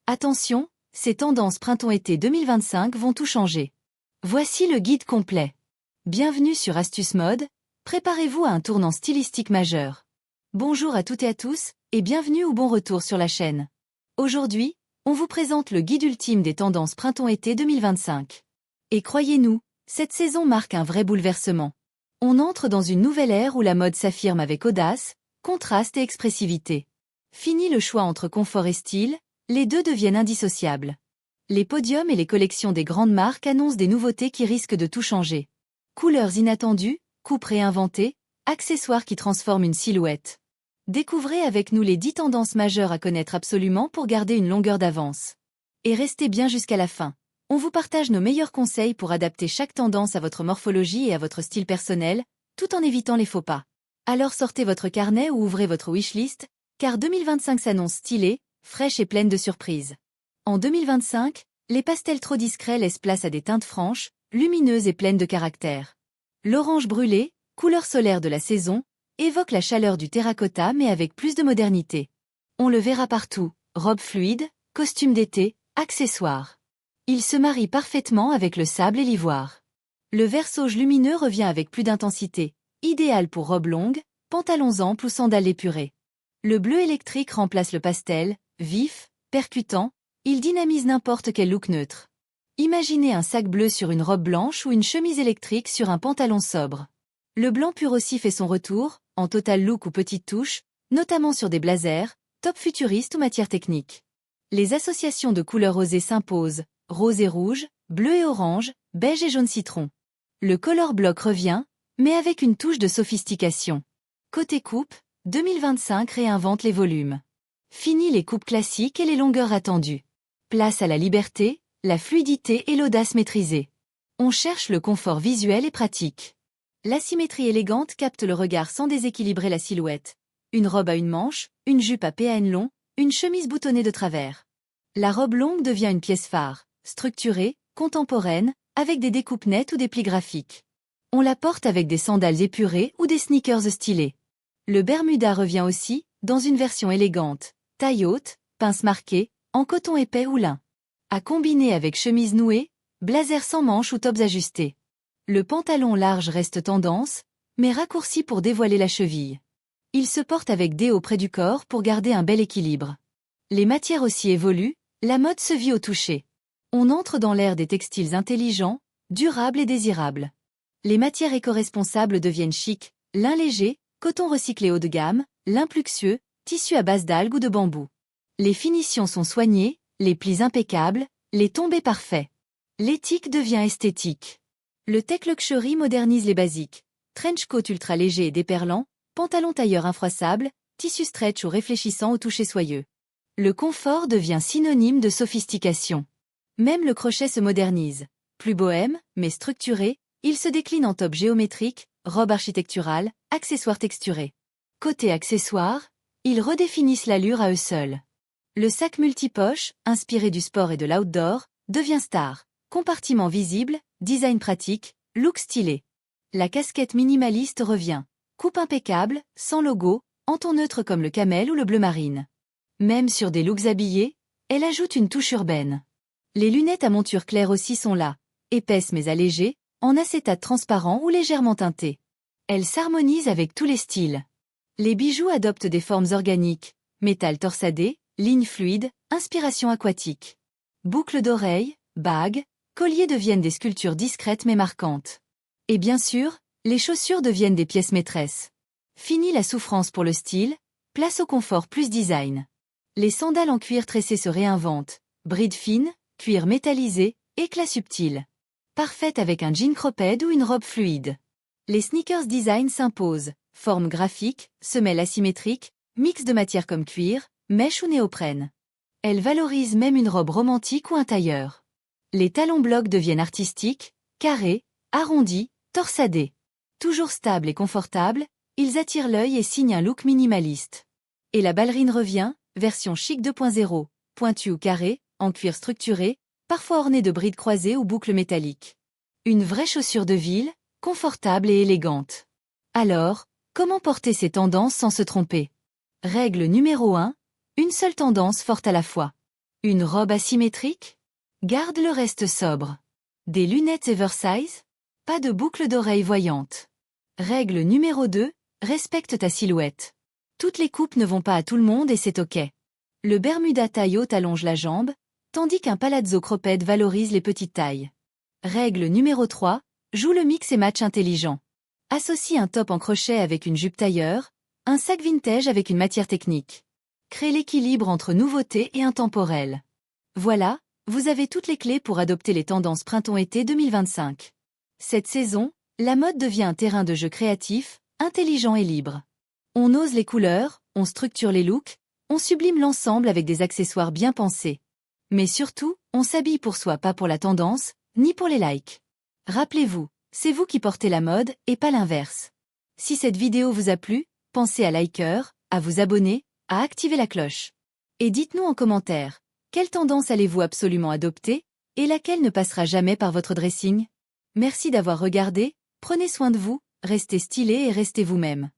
Attention, ces tendances printemps-été 2025 vont tout changer. Voici le guide complet. Bienvenue sur Astuce Mode, préparez-vous à un tournant stylistique majeur. Bonjour à toutes et à tous, et bienvenue ou bon retour sur la chaîne. Aujourd'hui, on vous présente le guide ultime des tendances printemps-été 2025. Et croyez-nous, cette saison marque un vrai bouleversement. On entre dans une nouvelle ère où la mode s'affirme avec audace, contraste et expressivité. Fini le choix entre confort et style, les deux deviennent indissociables. Les podiums et les collections des grandes marques annoncent des nouveautés qui risquent de tout changer. Couleurs inattendues, coupes réinventées, accessoires qui transforment une silhouette. Découvrez avec nous les 10 tendances majeures à connaître absolument pour garder une longueur d'avance. Et restez bien jusqu'à la fin. On vous partage nos meilleurs conseils pour adapter chaque tendance à votre morphologie et à votre style personnel, tout en évitant les faux pas. Alors sortez votre carnet ou ouvrez votre wishlist, car 2025 s'annonce stylée, fraîche et pleine de surprises. En 2025, les pastels trop discrets laissent place à des teintes franches, lumineuses et pleines de caractère. L'orange brûlé, couleur solaire de la saison, évoque la chaleur du terracotta mais avec plus de modernité. On le verra partout, robes fluides, costumes d'été, accessoires. Il se marie parfaitement avec le sable et l'ivoire. Le vert sauge lumineux revient avec plus d'intensité, idéal pour robes longues, pantalons amples ou sandales épurées. Le bleu électrique remplace le pastel, vif, percutant, il dynamise n'importe quel look neutre. Imaginez un sac bleu sur une robe blanche ou une chemise électrique sur un pantalon sobre. Le blanc pur aussi fait son retour, en total look ou petite touche, notamment sur des blazers, top futuristes ou matières techniques. Les associations de couleurs osées s'imposent, rose et rouge, bleu et orange, beige et jaune citron. Le color block revient, mais avec une touche de sophistication. Côté coupe, 2025 réinvente les volumes. Fini les coupes classiques et les longueurs attendues. Place à la liberté, la fluidité et l'audace maîtrisée. On cherche le confort visuel et pratique. L'asymétrie élégante capte le regard sans déséquilibrer la silhouette. Une robe à une manche, une jupe à PN long, une chemise boutonnée de travers. La robe longue devient une pièce phare, structurée, contemporaine, avec des découpes nettes ou des plis graphiques. On la porte avec des sandales épurées ou des sneakers stylés. Le Bermuda revient aussi, dans une version élégante, taille haute, pince marquée, en coton épais ou lin. À combiner avec chemise nouée, blazer sans manches ou tops ajustés. Le pantalon large reste tendance, mais raccourci pour dévoiler la cheville. Il se porte avec déo près du corps pour garder un bel équilibre. Les matières aussi évoluent, la mode se vit au toucher. On entre dans l'ère des textiles intelligents, durables et désirables. Les matières éco-responsables deviennent chic, lin léger, coton recyclé haut de gamme, lin pluxueux, tissu à base d'algues ou de bambou. Les finitions sont soignées, les plis impeccables, les tombés parfaits. L'éthique devient esthétique. Le tech luxury modernise les basiques. Trench coat ultra léger et déperlant, pantalon tailleur infroissable, tissu stretch ou réfléchissant au toucher soyeux. Le confort devient synonyme de sophistication. Même le crochet se modernise. Plus bohème, mais structuré, il se décline en top géométrique, robe architecturale, accessoires texturés. Côté accessoires, ils redéfinissent l'allure à eux seuls. Le sac multipoche, inspiré du sport et de l'outdoor, devient star. Compartiment visible, design pratique, look stylé. La casquette minimaliste revient. Coupe impeccable, sans logo, en ton neutre comme le camel ou le bleu marine. Même sur des looks habillés, elle ajoute une touche urbaine. Les lunettes à monture claire aussi sont là, épaisses mais allégées, en acétate transparent ou légèrement teintées. Elles s'harmonisent avec tous les styles. Les bijoux adoptent des formes organiques, métal torsadé, lignes fluides, inspiration aquatique. Boucles d'oreilles, bagues, colliers deviennent des sculptures discrètes mais marquantes. Et bien sûr, les chaussures deviennent des pièces maîtresses. Fini la souffrance pour le style, place au confort plus design. Les sandales en cuir tressé se réinventent, brides fines, cuir métallisé, éclat subtil. Parfaite avec un jean cropped ou une robe fluide. Les sneakers design s'imposent, forme graphique, semelle asymétrique, mix de matières comme cuir, mèche ou néoprène. Elles valorisent même une robe romantique ou un tailleur. Les talons blocs deviennent artistiques, carrés, arrondis, torsadés. Toujours stables et confortables, ils attirent l'œil et signent un look minimaliste. Et la ballerine revient, version chic 2.0, pointue ou carrée, en cuir structuré, parfois ornée de brides croisées ou boucles métalliques. Une vraie chaussure de ville, confortable et élégante. Alors, comment porter ces tendances sans se tromper? Règle numéro 1, une seule tendance forte à la fois. Une robe asymétrique? Garde le reste sobre. Des lunettes Oversize? Pas de boucle d'oreille voyante. Règle numéro 2, respecte ta silhouette. Toutes les coupes ne vont pas à tout le monde et c'est ok. Le Bermuda taille haute allonge la jambe, tandis qu'un palazzo cropped valorise les petites tailles. Règle numéro 3, joue le mix et match intelligent. Associe un top en crochet avec une jupe tailleur, un sac vintage avec une matière technique. Crée l'équilibre entre nouveauté et intemporel. Voilà, vous avez toutes les clés pour adopter les tendances printemps-été 2025. Cette saison, la mode devient un terrain de jeu créatif, intelligent et libre. On ose les couleurs, on structure les looks, on sublime l'ensemble avec des accessoires bien pensés. Mais surtout, on s'habille pour soi, pas pour la tendance, ni pour les likes. Rappelez-vous, c'est vous qui portez la mode et pas l'inverse. Si cette vidéo vous a plu, pensez à liker, à vous abonner, à activer la cloche. Et dites-nous en commentaire, quelle tendance allez-vous absolument adopter, et laquelle ne passera jamais par votre dressing? Merci d'avoir regardé, prenez soin de vous, restez stylé et restez vous-même.